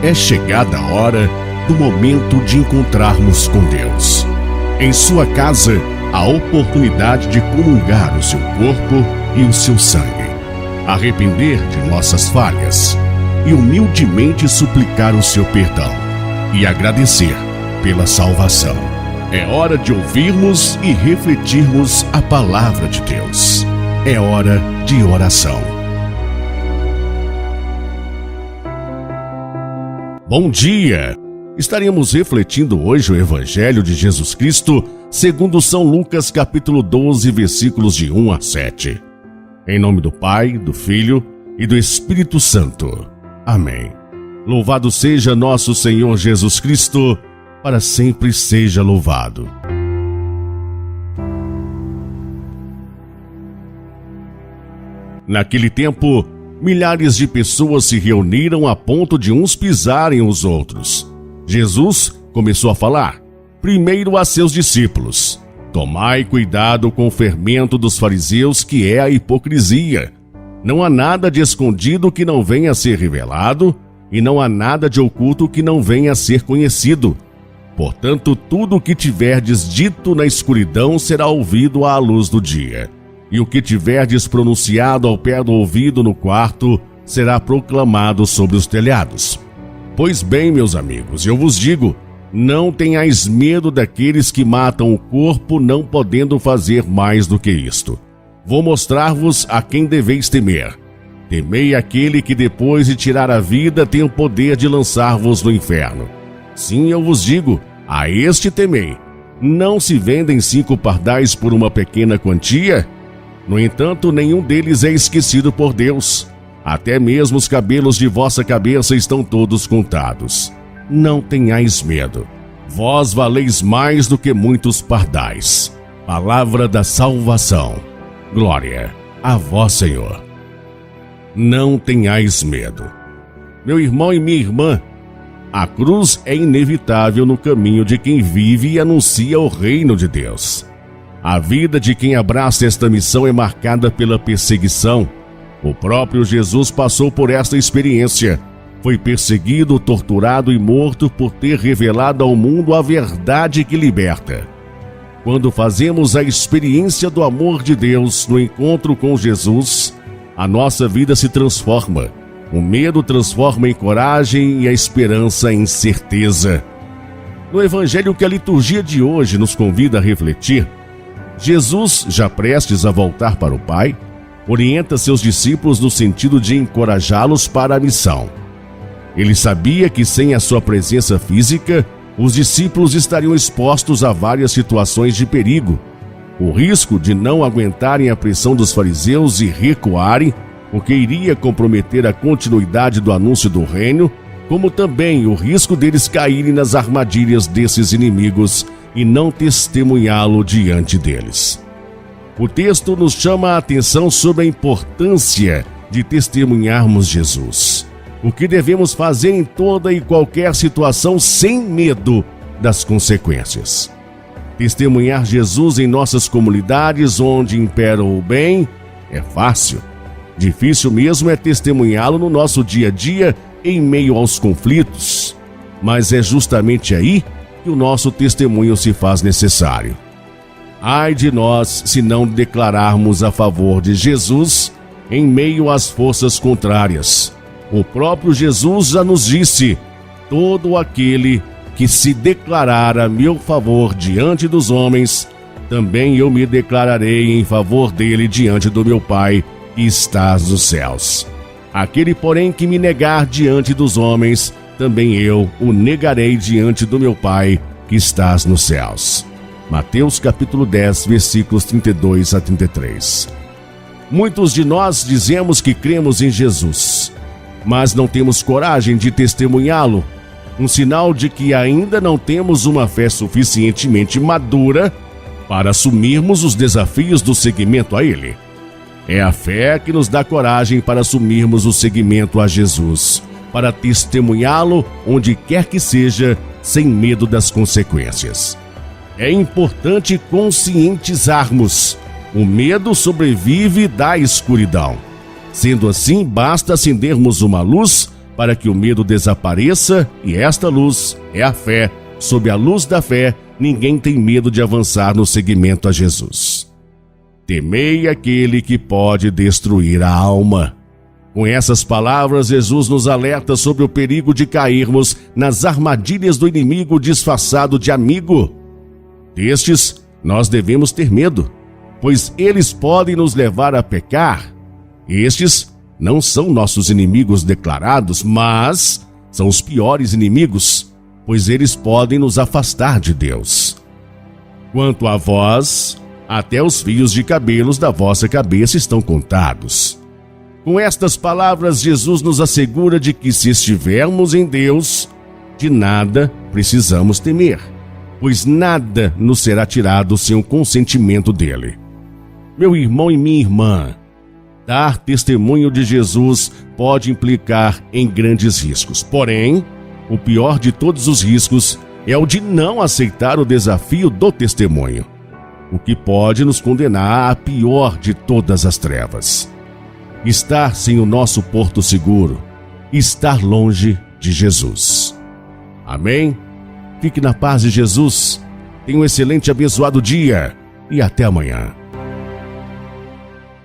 É chegada a hora do momento de encontrarmos com Deus. Em sua casa, a oportunidade de comungar o seu corpo e o seu sangue, arrepender de nossas falhas e humildemente suplicar o seu perdão e agradecer pela salvação. É hora de ouvirmos e refletirmos a palavra de Deus. É hora de oração. Bom dia! Estaremos refletindo hoje o Evangelho de Jesus Cristo segundo São Lucas, capítulo 12, versículos de 1 a 7. Em nome do Pai, do Filho e do Espírito Santo. Amém. Louvado seja nosso Senhor Jesus Cristo, para sempre seja louvado. Naquele tempo, milhares de pessoas se reuniram a ponto de uns pisarem os outros. Jesus começou a falar, primeiro a seus discípulos: tomai cuidado com o fermento dos fariseus, que é a hipocrisia. Não há nada de escondido que não venha a ser revelado, e não há nada de oculto que não venha a ser conhecido. Portanto, tudo o que tiverdes dito na escuridão será ouvido à luz do dia. E o que tiverdes pronunciado ao pé do ouvido no quarto será proclamado sobre os telhados. Pois bem, meus amigos, eu vos digo, não tenhais medo daqueles que matam o corpo, não podendo fazer mais do que isto. Vou mostrar-vos a quem deveis temer. Temei aquele que depois de tirar a vida tem o poder de lançar-vos no inferno. Sim, eu vos digo, a este temei. Não se vendem 5 pardais por uma pequena quantia? No entanto, nenhum deles é esquecido por Deus. Até mesmo os cabelos de vossa cabeça estão todos contados. Não tenhais medo. Vós valeis mais do que muitos pardais. Palavra da salvação. Glória a vós, Senhor. Não tenhais medo. Meu irmão e minha irmã, a cruz é inevitável no caminho de quem vive e anuncia o reino de Deus. A vida de quem abraça esta missão é marcada pela perseguição. O próprio Jesus passou por esta experiência. Foi perseguido, torturado e morto por ter revelado ao mundo a verdade que liberta. Quando fazemos a experiência do amor de Deus no encontro com Jesus, a nossa vida se transforma. O medo transforma em coragem e a esperança em certeza. No evangelho que a liturgia de hoje nos convida a refletir, Jesus, já prestes a voltar para o Pai, orienta seus discípulos no sentido de encorajá-los para a missão. Ele sabia que sem a sua presença física, os discípulos estariam expostos a várias situações de perigo. O risco de não aguentarem a pressão dos fariseus e recuarem, o que iria comprometer a continuidade do anúncio do reino, como também o risco deles caírem nas armadilhas desses inimigos e não testemunhá-lo diante deles. O texto nos chama a atenção sobre a importância de testemunharmos Jesus. O que devemos fazer em toda e qualquer situação sem medo das consequências. Testemunhar Jesus em nossas comunidades onde impera o bem é fácil. Difícil mesmo é testemunhá-lo no nosso dia a dia em meio aos conflitos. Mas é justamente aí que o nosso testemunho se faz necessário. Ai de nós se não declararmos a favor de Jesus em meio às forças contrárias. O próprio Jesus já nos disse: todo aquele que se declarar a meu favor diante dos homens, também eu me declararei em favor dele diante do meu Pai que estás nos céus. Aquele, porém, que me negar diante dos homens, também eu o negarei diante do meu Pai que estás nos céus. Mateus capítulo 10, versículos 32 a 33. Muitos de nós dizemos que cremos em Jesus, mas não temos coragem de testemunhá-lo, um sinal de que ainda não temos uma fé suficientemente madura para assumirmos os desafios do seguimento a Ele. É a fé que nos dá coragem para assumirmos o seguimento a Jesus, para testemunhá-lo onde quer que seja, sem medo das consequências. É importante conscientizarmos: o medo sobrevive da escuridão. Sendo assim, basta acendermos uma luz para que o medo desapareça, e esta luz é a fé. Sob a luz da fé, ninguém tem medo de avançar no seguimento a Jesus. Temei aquele que pode destruir a alma. Com essas palavras, Jesus nos alerta sobre o perigo de cairmos nas armadilhas do inimigo disfarçado de amigo. Destes, nós devemos ter medo, pois eles podem nos levar a pecar. Estes não são nossos inimigos declarados, mas são os piores inimigos, pois eles podem nos afastar de Deus. Quanto a vós, até os fios de cabelos da vossa cabeça estão contados. Com estas palavras, Jesus nos assegura de que se estivermos em Deus, de nada precisamos temer, pois nada nos será tirado sem o consentimento dele. Meu irmão e minha irmã, dar testemunho de Jesus pode implicar em grandes riscos. Porém, o pior de todos os riscos é o de não aceitar o desafio do testemunho, o que pode nos condenar à pior de todas as trevas. Estar sem o nosso porto seguro, estar longe de Jesus. Amém? Fique na paz de Jesus. Tenha um excelente e abençoado dia e até amanhã.